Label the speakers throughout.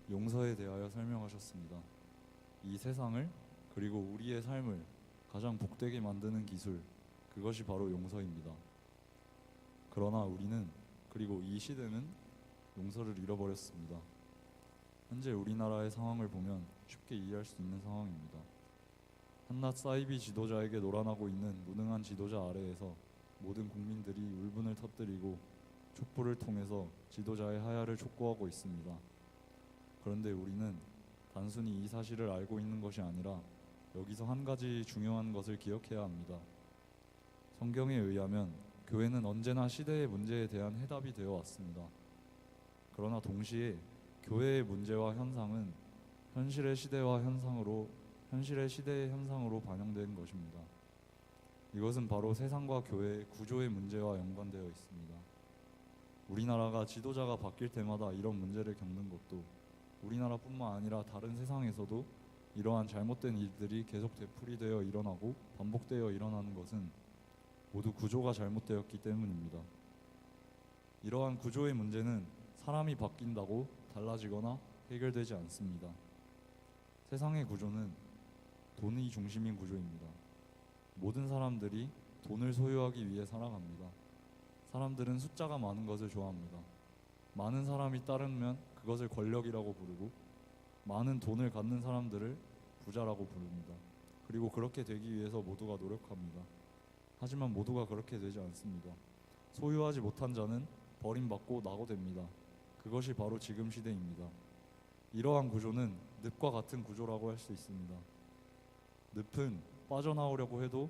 Speaker 1: 용서에 대하여 설명하셨습니다. 이 세상을 그리고 우리의 삶을 가장 복되게 만드는 기술, 그것이 바로 용서입니다. 그러나 우리는 그리고 이 시대는 용서를 잃어버렸습니다. 현재 우리나라의 상황을 보면 쉽게 이해할 수 있는 상황입니다. 한낱 사이비 지도자에게 놀아나고 있는 무능한 지도자 아래에서 모든 국민들이 울분을 터뜨리고 촛불을 통해서 지도자의 하야를 촉구하고 있습니다. 그런데 우리는 단순히 이 사실을 알고 있는 것이 아니라 여기서 한 가지 중요한 것을 기억해야 합니다. 성경에 의하면 교회는 언제나 시대의 문제에 대한 해답이 되어 왔습니다. 그러나 동시에 교회의 문제와 현상은 현실의 시대의 현상으로 반영된 것입니다. 이것은 바로 세상과 교회의 구조의 문제와 연관되어 있습니다. 우리나라가 지도자가 바뀔 때마다 이런 문제를 겪는 것도 우리나라뿐만 아니라 다른 세상에서도 이러한 잘못된 일들이 계속 되풀이되어 일어나고 반복되어 일어나는 것은 모두 구조가 잘못되었기 때문입니다. 이러한 구조의 문제는 사람이 바뀐다고 달라지거나 해결되지 않습니다. 세상의 구조는 돈이 중심인 구조입니다. 모든 사람들이 돈을 소유하기 위해 살아갑니다. 사람들은 숫자가 많은 것을 좋아합니다. 많은 사람이 따르면 그것을 권력이라고 부르고, 많은 돈을 갖는 사람들을 부자라고 부릅니다. 그리고 그렇게 되기 위해서 모두가 노력합니다. 하지만 모두가 그렇게 되지 않습니다. 소유하지 못한 자는 버림받고 낙오됩니다. 그것이 바로 지금 시대입니다. 이러한 구조는 늪과 같은 구조라고 할 수 있습니다. 늪은 빠져나오려고 해도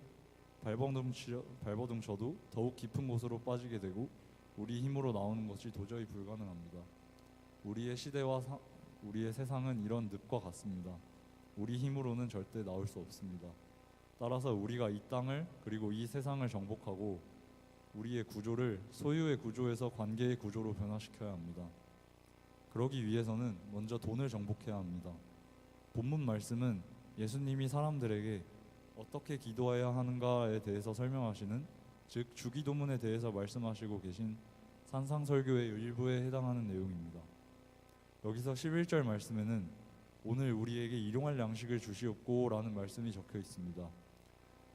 Speaker 1: 발버둥 쳐도 더욱 깊은 곳으로 빠지게 되고 우리 힘으로 나오는 것이 도저히 불가능합니다. 우리의 시대와 우리의 세상은 이런 늪과 같습니다. 우리 힘으로는 절대 나올 수 없습니다. 따라서 우리가 이 땅을 그리고 이 세상을 정복하고 우리의 구조를 소유의 구조에서 관계의 구조로 변화시켜야 합니다. 그러기 위해서는 먼저 돈을 정복해야 합니다. 본문 말씀은 예수님이 사람들에게 어떻게 기도해야 하는가에 대해서 설명하시는, 즉 주기도문에 대해서 말씀하시고 계신 산상설교의 일부에 해당하는 내용입니다. 여기서 11절 말씀에는 오늘 우리에게 일용할 양식을 주시옵고 라는 말씀이 적혀 있습니다.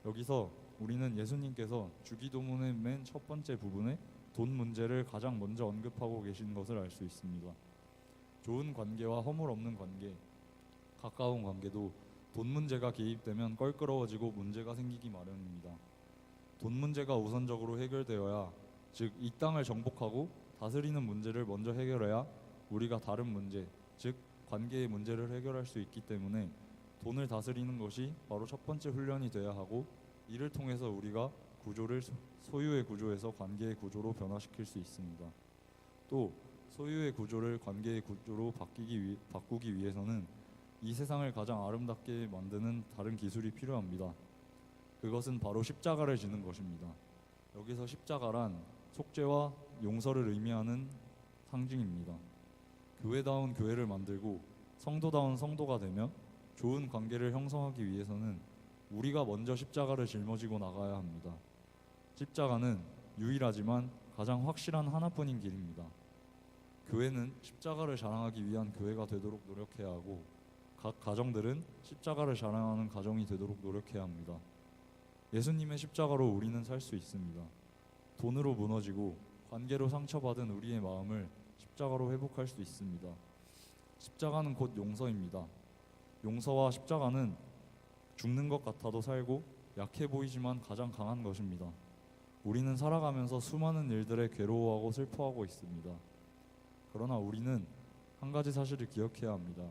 Speaker 1: 여기서 우리는 예수님께서 주기도문의 맨 첫 번째 부분에 돈 문제를 가장 먼저 언급하고 계신 것을 알 수 있습니다. 좋은 관계와 허물 없는 관계, 가까운 관계도 돈 문제가 개입되면 껄끄러워지고 문제가 생기기 마련입니다. 돈 문제가 우선적으로 해결되어야, 즉 이 땅을 정복하고 다스리는 문제를 먼저 해결해야 우리가 다른 문제, 즉 관계의 문제를 해결할 수 있기 때문에 돈을 다스리는 것이 바로 첫 번째 훈련이 되어야 하고, 이를 통해서 우리가 구조를 소유의 구조에서 관계의 구조로 변화시킬 수 있습니다. 또 소유의 구조를 관계의 구조로 바꾸기 위해서는 이 세상을 가장 아름답게 만드는 다른 기술이 필요합니다. 그것은 바로 십자가를 지는 것입니다. 여기서 십자가란 속죄와 용서를 의미하는 상징입니다. 교회다운 교회를 만들고 성도다운 성도가 되며 좋은 관계를 형성하기 위해서는 우리가 먼저 십자가를 짊어지고 나가야 합니다. 십자가는 유일하지만 가장 확실한 하나뿐인 길입니다. 교회는 십자가를 자랑하기 위한 교회가 되도록 노력해야 하고, 각 가정들은 십자가를 자랑하는 가정이 되도록 노력해야 합니다. 예수님의 십자가로 우리는 살 수 있습니다. 돈으로 무너지고 관계로 상처받은 우리의 마음을 십자가로 회복할 수 있습니다. 십자가는 곧 용서입니다. 용서와 십자가는 죽는 것 같아도 살고 약해 보이지만 가장 강한 것입니다. 우리는 살아가면서 수많은 일들에 괴로워하고 슬퍼하고 있습니다. 그러나 우리는 한 가지 사실을 기억해야 합니다.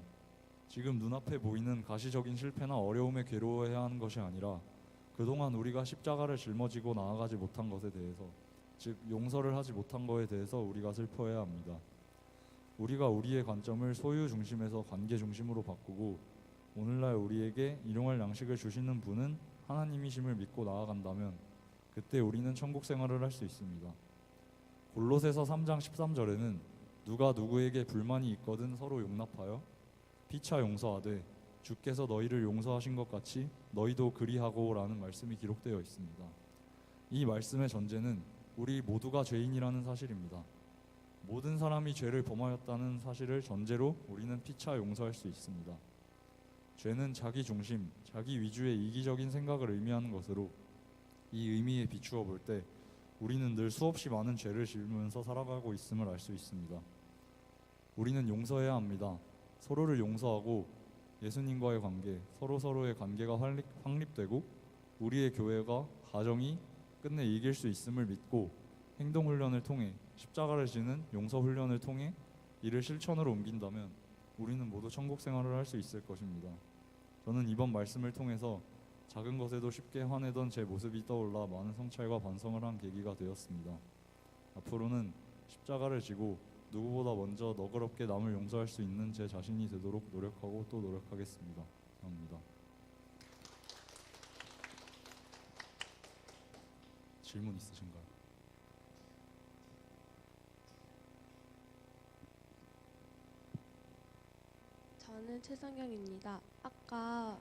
Speaker 1: 지금 눈앞에 보이는 가시적인 실패나 어려움에 괴로워해야 하는 것이 아니라 그동안 우리가 십자가를 짊어지고 나아가지 못한 것에 대해서, 즉 용서를 하지 못한 것에 대해서 우리가 슬퍼해야 합니다. 우리가 우리의 관점을 소유 중심에서 관계 중심으로 바꾸고 오늘날 우리에게 일용할 양식을 주시는 분은 하나님이심을 믿고 나아간다면 그때 우리는 천국 생활을 할 수 있습니다. 골로새서 3장 13절에는 누가 누구에게 불만이 있거든 서로 용납하여 피차 용서하되 주께서 너희를 용서하신 것 같이 너희도 그리하고 라는 말씀이 기록되어 있습니다. 이 말씀의 전제는 우리 모두가 죄인이라는 사실입니다. 모든 사람이 죄를 범하였다는 사실을 전제로 우리는 피차 용서할 수 있습니다. 죄는 자기 중심, 자기 위주의 이기적인 생각을 의미하는 것으로 이 의미에 비추어 볼 때 우리는 늘 수없이 많은 죄를 지으면서 살아가고 있음을 알 수 있습니다. 우리는 용서해야 합니다. 서로를 용서하고 예수님과의 관계, 서로서로의 관계가 확립되고 우리의 교회가 가정이 끝내 이길 수 있음을 믿고 행동 훈련을 통해 십자가를 지는 용서 훈련을 통해 이를 실천으로 옮긴다면 우리는 모두 천국 생활을 할 수 있을 것입니다. 저는 이번 말씀을 통해서 작은 것에도 쉽게 화내던 제 모습이 떠올라 많은 성찰과 반성을 한 계기가 되었습니다. 앞으로는 십자가를 지고 누구보다 먼저 너그럽게 남을 용서할 수 있는 제 자신이 되도록 노력하고 또 노력하겠습니다. 감사합니다. 질문 있으신가요?
Speaker 2: 저는 최성경입니다. 아까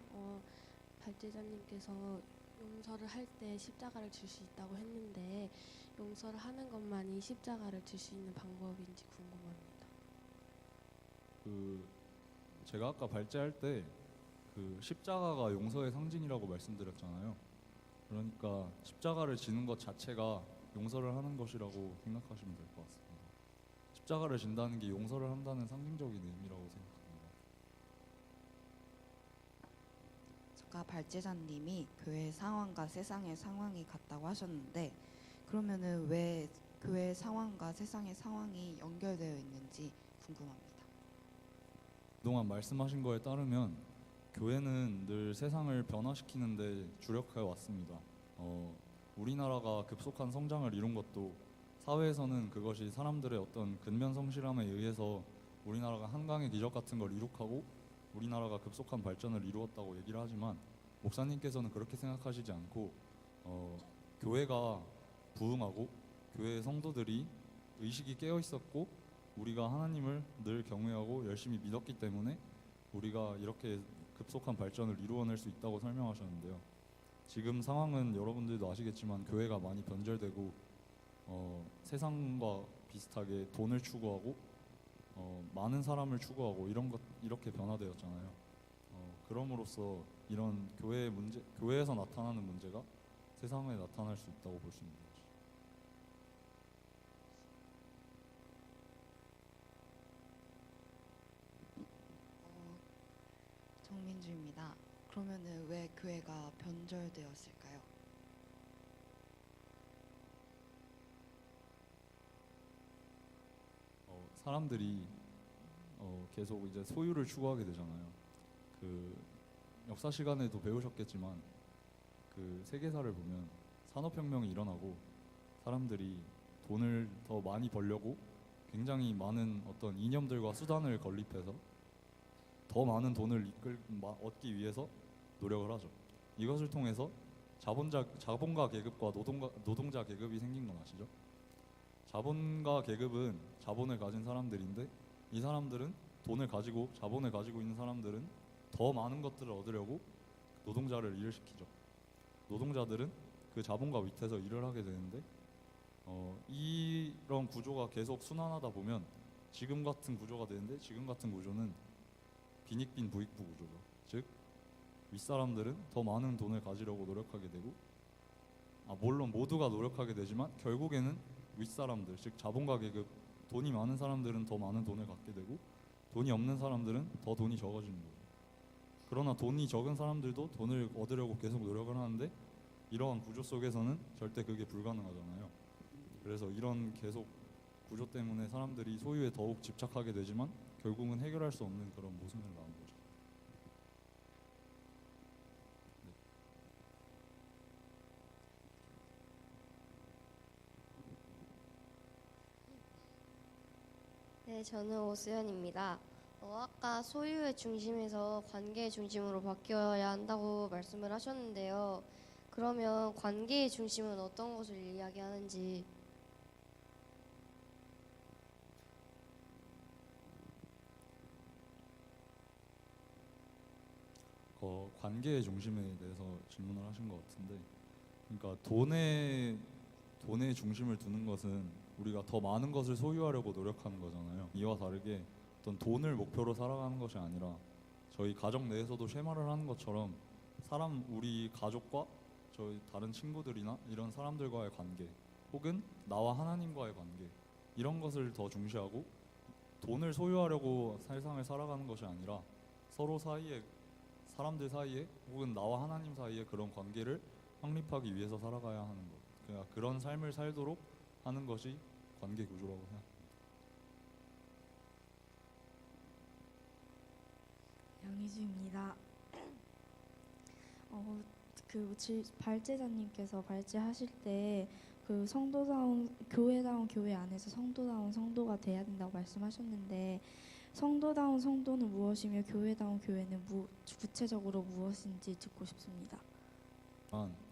Speaker 2: 발제자님께서 용서를 할 때 십자가를 질 수 있다고 했는데 용서를 하는 것만이 십자가를 질 수 있는 방법인지 궁금합니다.
Speaker 1: 제가 아까 발제할 때 십자가가 용서의 상징이라고 말씀드렸잖아요. 그러니까 십자가를 지는 것 자체가 용서를 하는 것이라고 생각하시면 될 것 같습니다. 십자가를 진다는 게 용서를 한다는 상징적인 의미라고 생각합니다.
Speaker 3: 아까 발제자님이 교회 상황과 세상의 상황이 같다고 하셨는데 그러면은 왜 교회 상황과 세상의 상황이 연결되어 있는지 궁금합니다.
Speaker 1: 그동안 말씀하신 거에 따르면 교회는 늘 세상을 변화시키는 데 주력해 왔습니다. 우리나라가 급속한 성장을 이룬 것도 사회에서는 그것이 사람들의 어떤 근면 성실함에 의해서 우리나라가 한강의 기적 같은 걸 이룩하고 우리나라가 급속한 발전을 이루었다고 얘기를 하지만 목사님께서는 그렇게 생각하시지 않고 교회가 부흥하고 교회의 성도들이 의식이 깨어 있었고 우리가 하나님을 늘 경외하고 열심히 믿었기 때문에 우리가 이렇게 급속한 발전을 이루어낼 수 있다고 설명하셨는데요. 지금 상황은 여러분들도 아시겠지만 교회가 많이 변절되고 세상과 비슷하게 돈을 추구하고 많은 사람을 추구하고 이렇게 변화되었잖아요. 그럼으로써 이런 교회에서 나타나는 문제가 세상에 나타날 수 있다고 볼 수 있는 거죠.
Speaker 3: 정민주입니다. 그러면은 왜 교회가 변절되었을까요?
Speaker 1: 사람들이 계속 이제 소유를 추구하게 되잖아요. 역사 시간에도 배우셨겠지만 세계사를 보면 산업혁명이 일어나고 사람들이 돈을 더 많이 벌려고 굉장히 많은 어떤 이념들과 수단을 건립해서 더 많은 돈을 얻기 위해서 노력을 하죠. 이것을 통해서 자본가 계급과 노동자 계급이 생긴 건 아시죠? 자본가 계급은 자본을 가진 사람들인데 이 사람들은 자본을 가지고 있는 사람들은 더 많은 것들을 얻으려고 노동자를 일을 시키죠. 노동자들은 그 자본가 밑에서 일을 하게 되는데 이런 구조가 계속 순환하다 보면 지금 같은 구조가 되는데 지금 같은 구조는 빈익빈 부익부 구조죠. 즉 윗사람들은 더 많은 돈을 가지려고 노력하게 되고 물론 모두가 노력하게 되지만 결국에는 윗사람들 즉 자본가 계급 돈이 많은 사람들은 더 많은 돈을 갖게 되고 돈이 없는 사람들은 더 돈이 적어지는 거예요. 그러나 돈이 적은 사람들도 돈을 얻으려고 계속 노력을 하는데 이러한 구조 속에서는 절대 그게 불가능하잖아요. 그래서 이런 계속 구조 때문에 사람들이 소유에 더욱 집착하게 되지만 결국은 해결할 수 없는 그런 모순을 낳은 거죠.
Speaker 4: 네, 저는 오수연입니다. 아까 소유의 중심에서 관계의 중심으로 바뀌어야 한다고 말씀을 하셨는데요. 그러면 관계의 중심은 어떤 것을 이야기하는지.
Speaker 1: 관계의 중심에 대해서 질문을 하신 것 같은데, 그러니까 돈의 중심을 두는 것은 우리가 더 많은 것을 소유하려고 노력하는 거잖아요. 이와 다르게 어떤 돈을 목표로 살아가는 것이 아니라 저희 가정 내에서도 쉐마를 하는 것처럼 우리 가족과 저희 다른 친구들이나 이런 사람들과의 관계 혹은 나와 하나님과의 관계 이런 것을 더 중시하고 돈을 소유하려고 세상을 살아가는 것이 아니라 서로 사이에 사람들 사이에 혹은 나와 하나님 사이에 그런 관계를 확립하기 위해서 살아가야 하는 것. 그러니까 그런 삶을 살도록 하는 것이 관계 구조라고 생각합니다.
Speaker 5: 양희주입니다. 발제자님께서 발제하실 때 그 성도다운 교회다운 교회 안에서 성도다운 성도가 돼야 된다고 말씀하셨는데 성도다운 성도는 무엇이며 교회다운 교회는 구체적으로 무엇인지 듣고 싶습니다.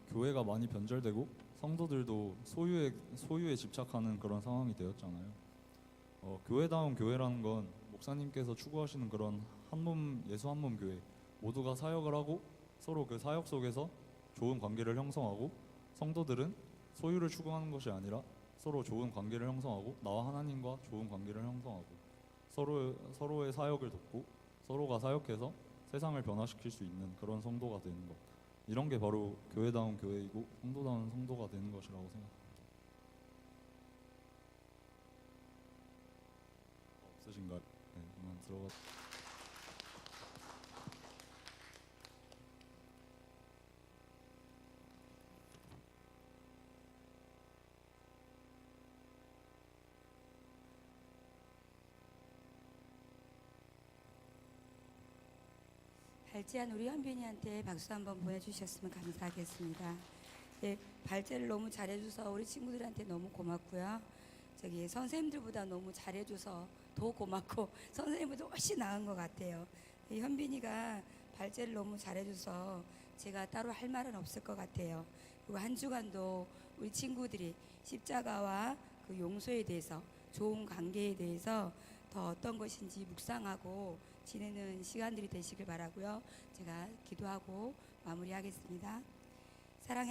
Speaker 1: 교회가 많이 변절되고 성도들도 소유에 집착하는 그런 상황이 되었잖아요. 교회다운 교회라는 건 목사님께서 추구하시는 그런 예수 한 몸 교회 모두가 사역을 하고 서로 그 사역 속에서 좋은 관계를 형성하고 성도들은 소유를 추구하는 것이 아니라 서로 좋은 관계를 형성하고 나와 하나님과 좋은 관계를 형성하고 서로의 사역을 돕고 서로가 사역해서 세상을 변화시킬 수 있는 그런 성도가 되는 것. 이런 게 바로 교회다운 교회이고 성도다운 성도가 되는 것이라고 생각합니다. 없으신가요? 네, 그만 들어가.
Speaker 6: 발제한 우리 현빈이한테 박수 한번 보내주셨으면 감사하겠습니다. 예, 발제를 너무 잘해줘서 우리 친구들한테 너무 고맙고요. 선생님들보다 너무 잘해줘서 더 고맙고 선생님보다 훨씬 나은 것 같아요. 현빈이가 발제를 너무 잘해줘서 제가 따로 할 말은 없을 것 같아요. 그리고 한 주간도 우리 친구들이 십자가와 그 용서에 대해서 좋은 관계에 대해서 더 어떤 것인지 묵상하고 지내는 시간들이 되시길 바라고요. 제가 기도하고 마무리하겠습니다. 사랑해